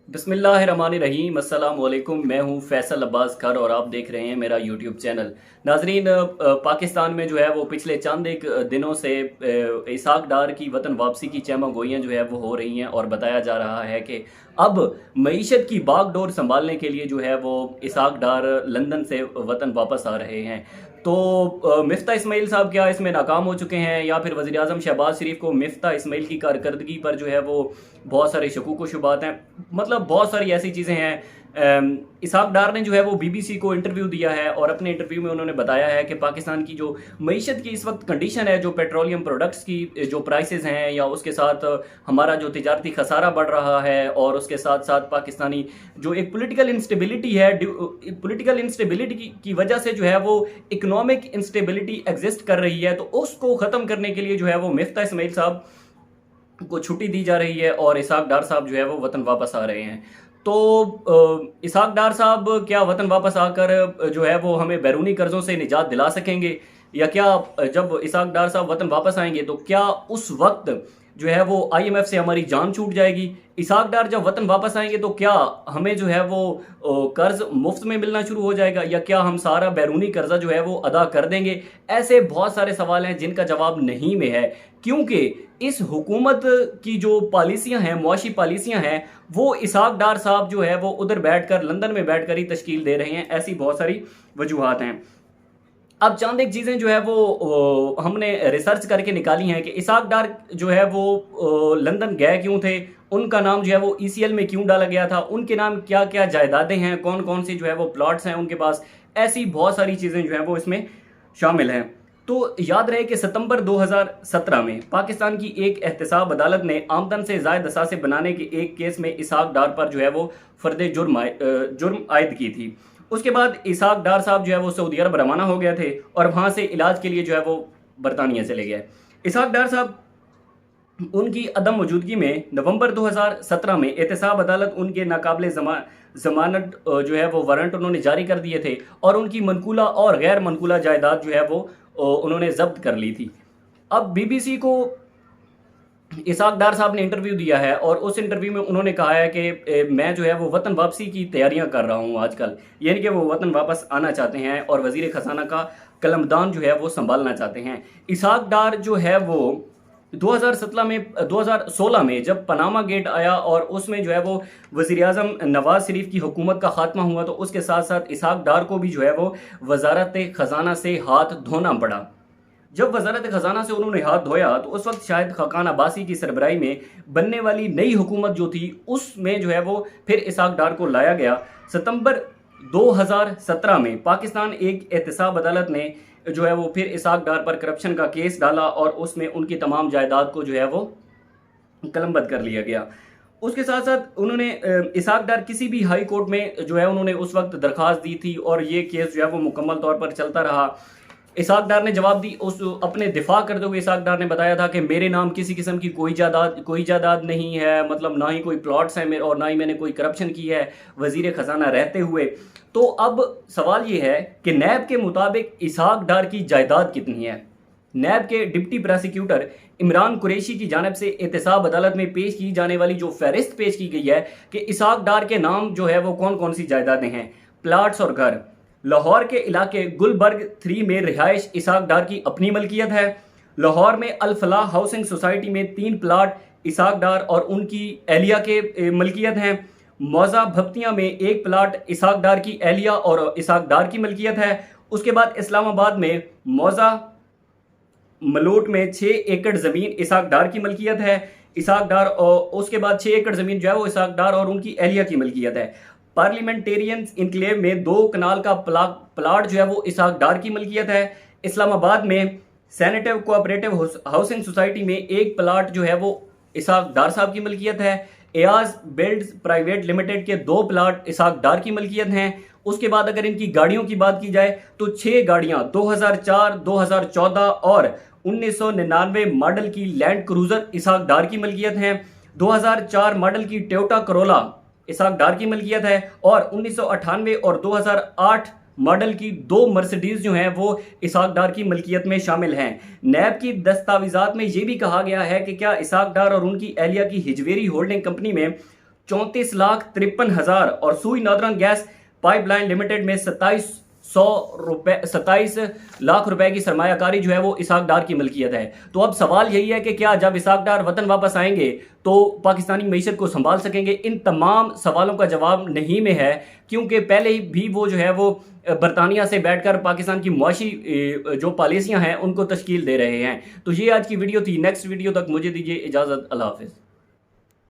बिस्मिल्लाहिर्रहमानिर्रहीम। अस्सलाम वालेकुम। मैं हूं फैसल अब्बास खर और आप देख रहे हैं मेरा यूट्यूब चैनल। नाजरीन, पाकिस्तान में जो है वो पिछले चंद एक दिनों से इसहाक डार की वतन वापसी की चहमा गोइयाँ जो है वो हो रही हैं और बताया जा रहा है कि अब मईशत की बागडोर संभालने के लिए जो है वो इसहाक डार लंदन से वतन वापस आ रहे हैं। तो मिफ्ता इस्माइल साहब क्या इसमें नाकाम हो चुके हैं या फिर वज़ीर आज़म शहबाज शरीफ को मिफ्ता इस्माइल की कारकर्दगी पर जो है वो बहुत सारे शकूक व शुबात हैं। मतलब बहुत सारी ऐसी चीज़ें हैं। इसहाक डार ने जो है वो बीबीसी को इंटरव्यू दिया है और अपने इंटरव्यू में उन्होंने बताया है कि पाकिस्तान की जो मईशत की इस वक्त कंडीशन है, जो पेट्रोलियम प्रोडक्ट्स की जो प्राइसेस हैं, या उसके साथ हमारा जो तिजारती खसारा बढ़ रहा है, और उसके साथ साथ पाकिस्तानी जो एक पॉलिटिकल इंस्टेबिलिटी है, पॉलिटिकल इंस्टेबिलिटी की वजह से जो है वो इकोनॉमिक इंस्टेबिलिटी एग्जिस्ट कर रही है, तो उसको ख़त्म करने के लिए जो है वो मिफ्ता इस्माइल साहब को छुट्टी दी जा रही है और इसहाक डार साहब जो है वो वतन वापस आ रहे हैं। तो इसहाक डार साहब क्या वतन वापस आकर जो है वो हमें बैरूनी कर्जों से निजात दिला सकेंगे, या क्या जब इसहाक डार साहब वतन वापस आएंगे तो क्या उस वक्त जो है वो आईएमएफ से हमारी जान छूट जाएगी? इसहाक डार जब वतन वापस आएंगे तो क्या हमें जो है वो कर्ज मुफ्त में मिलना शुरू हो जाएगा, या क्या हम सारा बैरूनी कर्जा जो है वो अदा कर देंगे? ऐसे बहुत सारे सवाल हैं जिनका जवाब नहीं में है, क्योंकि इस हुकूमत की जो पॉलिसियां हैं, मुआशी पॉलिसियां हैं, वो इसहाक डार साहब जो है वो उधर बैठकर, लंदन में बैठकर ही तश्कील दे रहे हैं। ऐसी बहुत सारी वजूहात हैं। अब चंद एक चीज़ें जो है वो हमने रिसर्च करके निकाली हैं कि इसहाक डार जो है वो लंदन गए क्यों थे, उनका नाम जो है वो ईसीएल में क्यों डाला गया था, उनके नाम क्या क्या जायदादें हैं, कौन कौन सी जो है वो प्लॉट्स हैं उनके पास। ऐसी बहुत सारी चीज़ें जो हैं वो इसमें शामिल हैं। तो याद रहे कि सितंबर 2017 में पाकिस्तान की एक एहतसाब अदालत ने आमदन से ज़ायद असासे बनाने के एक केस में इसहाक डार पर जो है वो फर्द जुर्म आयद की थी। उसके बाद इसहाक डार साहब जो है वो सऊदी अरब रवाना हो गए थे और वहाँ से इलाज के लिए जो है वो बरतानिया चले गए। इसहाक डार साहब, उनकी अदम मौजूदगी में नवंबर 2017 में एहतसाब अदालत उनके नाकाबिले जमानत जो है वो वारंट उन्होंने जारी कर दिए थे और उनकी मनकूला और गैर मनकूला जायदाद जो है वो उन्होंने जब्त कर ली थी। अब बीबीसी को इसहाक डार साहब ने इंटरव्यू दिया है और उस इंटरव्यू में उन्होंने कहा है कि मैं जो है वो वतन वापसी की तैयारियां कर रहा हूं आजकल, यानी कि वो वतन वापस आना चाहते हैं और वजीर खजाना का कलमदान जो है वो संभालना चाहते हैं। इसहाक डार जो है वो 2016 में जब पनामा गेट आया और उसमें जो है वो वज़ीर आज़म नवाज शरीफ की हुकूमत का खात्मा हुआ, तो उसके साथ साथ इसहाक डार को भी जो है वो वजारत खजाना से हाथ धोना पड़ा। जब वजारत खजाना से उन्होंने हाथ धोया तो उस वक्त शायद खाकान अब्बासी की सरबराही में बनने वाली नई हुकूमत जो थी उसमें जो है वो फिर इसहाक डार को लाया गया। सितंबर 2017 में पाकिस्तान एक एहतसाब अदालत ने जो है वो फिर इसहाक डार पर करप्शन का केस डाला और उसमें उनकी तमाम जायदाद को जो है वो कलमबंद कर लिया गया। उसके साथ साथ उन्होंने इसहाक डार किसी भी हाई कोर्ट में जो है उन्होंने उस वक्त दरख्वास्त दी थी और ये केस जो है वो मुकम्मल तौर पर चलता रहा। इसहाक डार ने जवाब दी, उस अपने दिफा करते हुए इसहाक डार ने बताया था कि मेरे नाम किसी किस्म की कोई जायदाद नहीं है, मतलब ना ही कोई प्लॉट्स हैं मेरे और ना ही मैंने कोई करप्शन की है वजीर खजाना रहते हुए। तो अब सवाल ये है कि नैब के मुताबिक इसहाक डार की जायदाद कितनी है। नैब के डिप्टी प्रोसिक्यूटर इमरान कुरैशी की जानिब से एहतसाब अदालत में पेश की जाने वाली जो फहरिस्त पेश की गई है कि इसहाक डार के नाम जो है वो कौन कौन सी जायदादें हैं, प्लाट्स और घर। लाहौर के इलाके गुलबर्ग 3 में रिहाइश इसहाक डार की अपनी मलकियत है। लाहौर में अल फलाह हाउसिंग सोसाइटी में 3 प्लाट इसहाक डार और उनकी एहलिया के मलकियत हैं। मौजा भप्तियाँ में 1 प्लाट इसहाक डार की एहलिया और इसहाक डार की मलकियत है। उसके बाद इस्लामाबाद में मौजा मलोट में 6 एकड़ ज़मीन इसहाक डार की मलकियत है। इसहाक डार और उसके बाद 6 एकड़ ज़मीन जो है वो इसहाक डार और उनकी एहलिया की मलकियत है। पार्लियामेंटेरियंस इनक्लेव में 2 कनाल का प्लाट जो है वो इसहाक डार की मलकियत है। इस्लामाबाद में सैनेटिव कोऑपरेटिव हाउसिंग सोसाइटी में 1 प्लाट जो है वो इसहाक डार साहब की मलकियत है। एयाज बिल्ड्स प्राइवेट लिमिटेड के 2 प्लाट इसहाक डार की मलकियत हैं। उसके बाद अगर इनकी गाड़ियों की बात की जाए तो 6 गाड़ियां 2004, 2014 और 1999 मॉडल की लैंड क्रूजर इसहाक डार की मलकियत हैं। 2004 मॉडल की टोयोटा करोला इसहाक डार की मलकियत है और 1998 और 2008 मॉडल की 2 मर्सिडीज जो हैं वो इसहाक डार की मलकियत में शामिल हैं। नैब की दस्तावेजात में ये भी कहा गया है कि क्या इसहाक डार और उनकी एहलिया की हिजवेरी होल्डिंग कंपनी में 34,53,000 और सुई नादरन गैस पाइपलाइन लिमिटेड में 27 लाख रुपए की सरमायाकारी जो है वो इसहाक डार की मिल्कियत है। तो अब सवाल यही है कि क्या जब इसहाक डार वतन वापस आएंगे तो पाकिस्तानी मईशत को संभाल सकेंगे? इन तमाम सवालों का जवाब नहीं में है, क्योंकि पहले ही भी वो जो है वो बरतानिया से बैठकर पाकिस्तान की मुआशी जो पॉलिसियां हैं उनको तश्कील दे रहे हैं। तो ये आज की वीडियो थी। नेक्स्ट वीडियो तक मुझे दीजिए इजाज़त। अल्लाह हाफिज़।